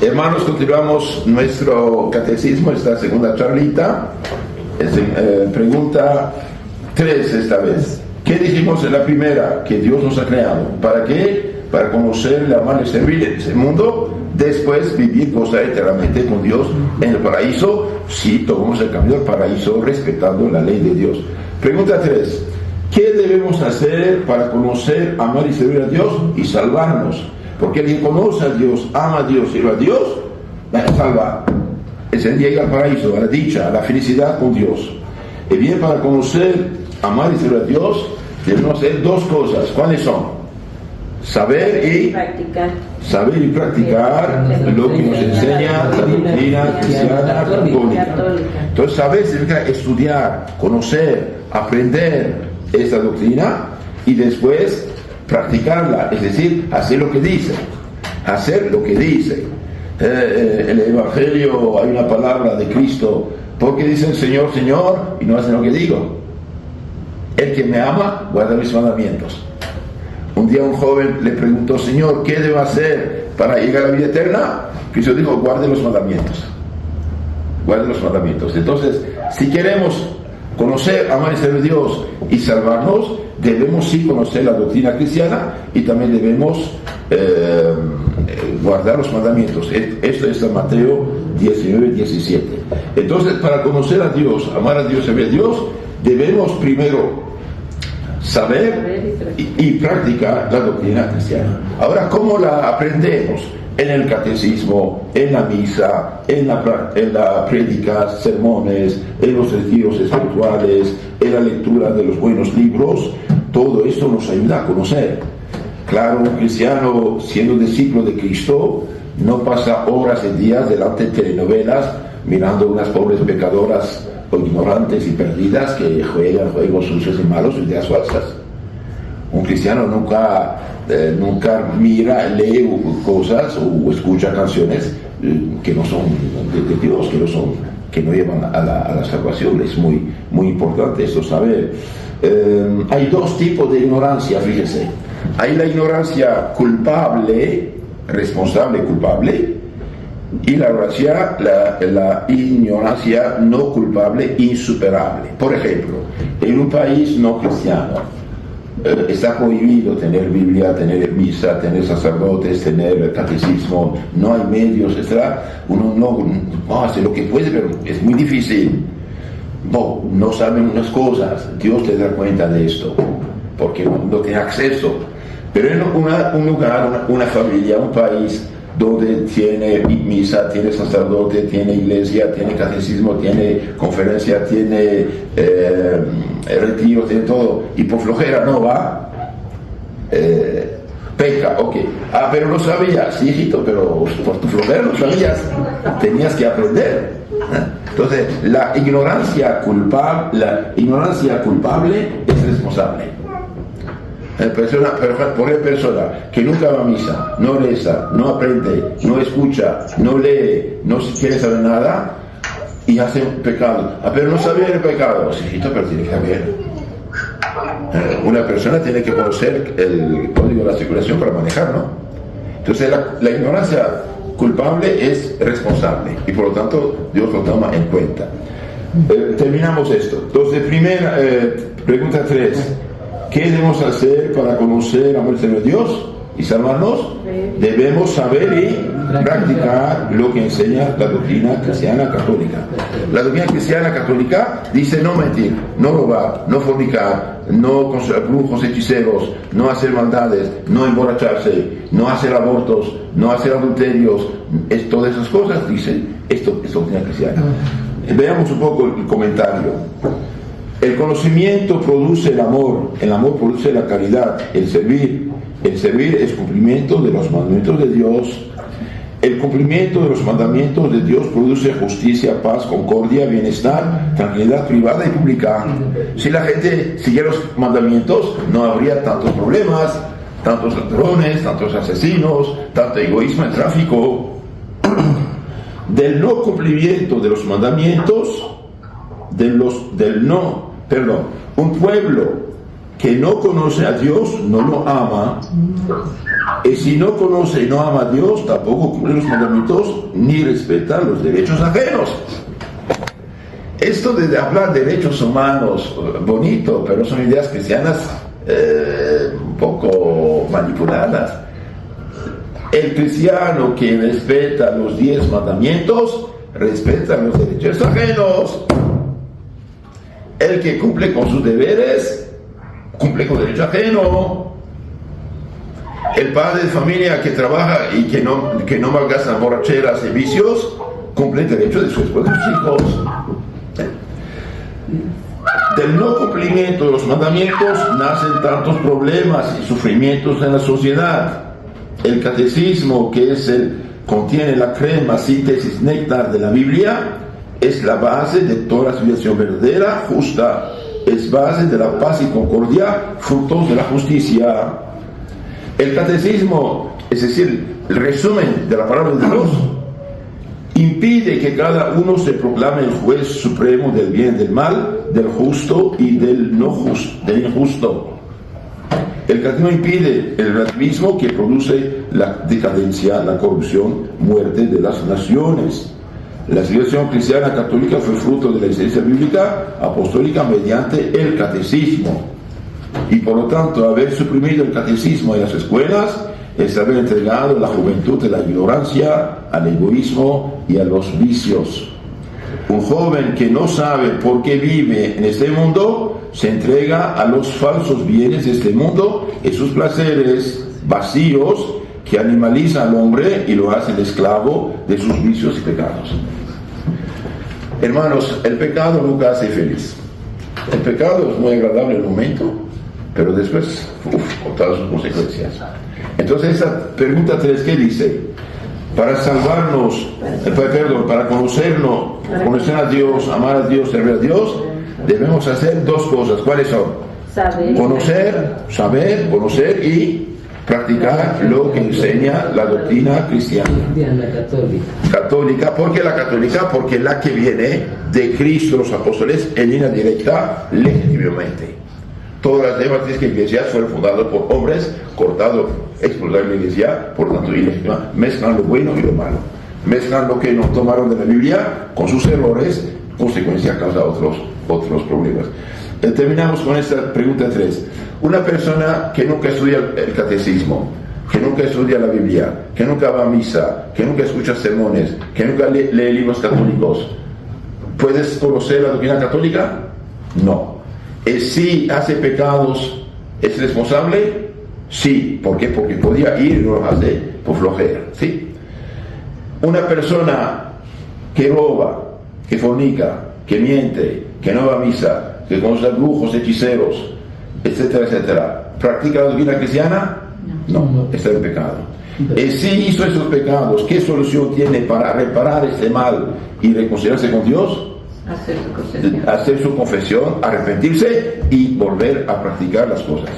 Hermanos, continuamos nuestro catecismo, esta segunda charlita. Pregunta 3 esta vez. ¿Qué dijimos en la primera? Que Dios nos ha creado. ¿Para qué? Para conocerle, amar y servir en ese mundo. Después vivir, gozar eternamente con Dios en el paraíso. Si tomamos el camino del paraíso respetando la ley de Dios. Pregunta 3. ¿Qué debemos hacer para conocer, amar y servir a Dios y salvarnos? Porque el que conoce a Dios, ama a Dios y sirve a Dios, va a salvar. Ese día llega al paraíso, a la dicha, a la felicidad con Dios. Y bien, para conocer, amar y servir a Dios, debemos hacer 2 cosas. ¿Cuáles son? Saber y practicar lo que nos enseña la doctrina cristiana católica. Entonces, saber significa estudiar, conocer, aprender esta doctrina y después practicarla, es decir, hacer lo que dice. El Evangelio, hay una palabra de Cristo, porque dicen Señor, Señor, y no hacen lo que digo. El que me ama, guarda mis mandamientos. Un día un joven le preguntó, Señor, ¿qué debo hacer para llegar a la vida eterna? Cristo dijo, guarde los mandamientos. Entonces, si queremos conocer, amar y servir a Dios y salvarnos, debemos sí conocer la doctrina cristiana y también debemos guardar los mandamientos. Esto es en Mateo 19-17. Entonces, para conocer a Dios, amar a Dios, servir a Dios, debemos primero saber y practicar la doctrina cristiana. Ahora, ¿cómo la aprendemos? En el catecismo, en la misa, en la prédica, sermones, en los retiros espirituales, en la lectura de los buenos libros. Todo esto nos ayuda a conocer. Claro, un cristiano, siendo discípulo de Cristo, no pasa horas y días delante de telenovelas mirando unas pobres pecadoras o ignorantes y perdidas que juegan juegos sucios y malos, ideas falsas. Un cristiano nunca mira, lee cosas o escucha canciones que no son de Dios, que no llevan a la salvación. Es muy, muy importante esto saber. Hay 2 tipos de ignorancia, fíjense. Hay la ignorancia culpable, responsable culpable, y la ignorancia no culpable, insuperable. Por ejemplo, en un país no cristiano, está prohibido tener Biblia, tener misa, tener sacerdotes, tener catecismo, no hay medios, etc. Uno no hace lo que puede, pero es muy difícil. No saben unas cosas, Dios te da cuenta de esto, porque no tiene acceso. Pero en un lugar, una familia, un país donde tiene misa, tiene sacerdote, tiene iglesia, tiene catecismo, tiene conferencia, tiene retiro, tiene todo, y por flojera no va, peca, ok. Pero no sabías, sí, hijito, pero por tu flojera no sabías, tenías que aprender. Entonces, la ignorancia culpable es responsable. Por ejemplo, persona que nunca va a misa, no reza, no aprende, no escucha, no lee, no quiere saber nada y hace un pecado. Pero no sabía el pecado. Sí, pero tiene que saber. Una persona tiene que conocer el código de la circulación para manejar, ¿no? Entonces la ignorancia culpable es responsable y por lo tanto Dios lo toma en cuenta. Terminamos esto. Entonces, primera pregunta 3. ¿Qué debemos hacer para conocer, amar y servir a Dios y salvarnos? Debemos saber y practicar lo que enseña la doctrina cristiana católica. La doctrina cristiana católica dice no mentir, no robar, no fornicar, no construir brujos, hechiceros, no hacer maldades, no emborracharse, no hacer abortos, no hacer adulterios. Todas esas cosas dicen esto es doctrina cristiana. Veamos un poco el comentario. El conocimiento produce el amor produce la caridad, el servir es cumplimiento de los mandamientos de Dios. El cumplimiento de los mandamientos de Dios produce justicia, paz, concordia, bienestar, tranquilidad privada y pública. Si la gente siguiera los mandamientos, no habría tantos problemas, tantos ladrones, tantos asesinos, tanto egoísmo en tráfico. Del no cumplimiento de los mandamientos, un pueblo que no conoce a Dios no lo ama, y si no conoce y no ama a Dios, tampoco cumple los mandamientos ni respeta los derechos ajenos. Esto de hablar de derechos humanos, bonito, pero son ideas cristianas un poco manipuladas. El cristiano que respeta los 10 mandamientos, respeta los derechos ajenos. El que cumple con sus deberes, cumple con derecho ajeno. El padre de familia que trabaja y que no malgasta borracheras y vicios, cumple el derecho de su esposa y sus hijos. Del no cumplimiento de los mandamientos nacen tantos problemas y sufrimientos en la sociedad. El catecismo, que contiene la crema, síntesis, néctar de la Biblia, es la base de toda la civilización verdadera, justa, es base de la paz y concordia, frutos de la justicia. El catecismo, es decir, el resumen de la palabra de Dios, impide que cada uno se proclame el juez supremo del bien y del mal, del justo y del no justo, del injusto. El catecismo impide el relativismo que produce la decadencia, la corrupción, muerte de las naciones. La civilización cristiana católica fue fruto de la enseñanza bíblica apostólica mediante el catecismo. Y por lo tanto, haber suprimido el catecismo en las escuelas es haber entregado la juventud de la ignorancia, al egoísmo y a los vicios. Un joven que no sabe por qué vive en este mundo se entrega a los falsos bienes de este mundo y sus placeres vacíos que animalizan al hombre y lo hacen esclavo de sus vicios y pecados. Hermanos, el pecado nunca hace feliz. El pecado es muy agradable en el momento, pero después, con todas sus consecuencias. Entonces, esa pregunta 3, ¿qué dice? Para salvarnos, para conocernos, conocer a Dios, amar a Dios, servir a Dios, debemos hacer 2 cosas. ¿Cuáles son? Saber, conocer y practicar lo que enseña la doctrina cristiana. Católica, ¿por qué la católica? Porque la que viene de Cristo, los apóstoles, en línea directa, legítimamente. Todas las demás iglesias fueron fundadas por hombres, cortados, expulsados de la iglesia, por tanto ilegítima, mezclan lo bueno y lo malo. Mezclan lo que no tomaron de la Biblia con sus errores, consecuencia causa otros problemas. Terminamos con esta pregunta 3. Una persona que nunca estudia el catecismo, que nunca estudia la Biblia, que nunca va a misa, que nunca escucha sermones, que nunca lee libros católicos, ¿puedes conocer la doctrina católica? No. Si hace pecados, ¿es responsable? Sí. ¿Por qué? Porque podía ir y no lo hace por flojera. ¿Sí? Una persona que roba, que fornica, que miente, que no va a misa, que conoce a brujos, hechiceros, etcétera, etcétera, ¿practica la doctrina cristiana? No, está en pecado. Si hizo esos pecados, ¿qué solución tiene para reparar este mal y reconciliarse con Dios? Hacer su confesión, arrepentirse y volver a practicar las cosas.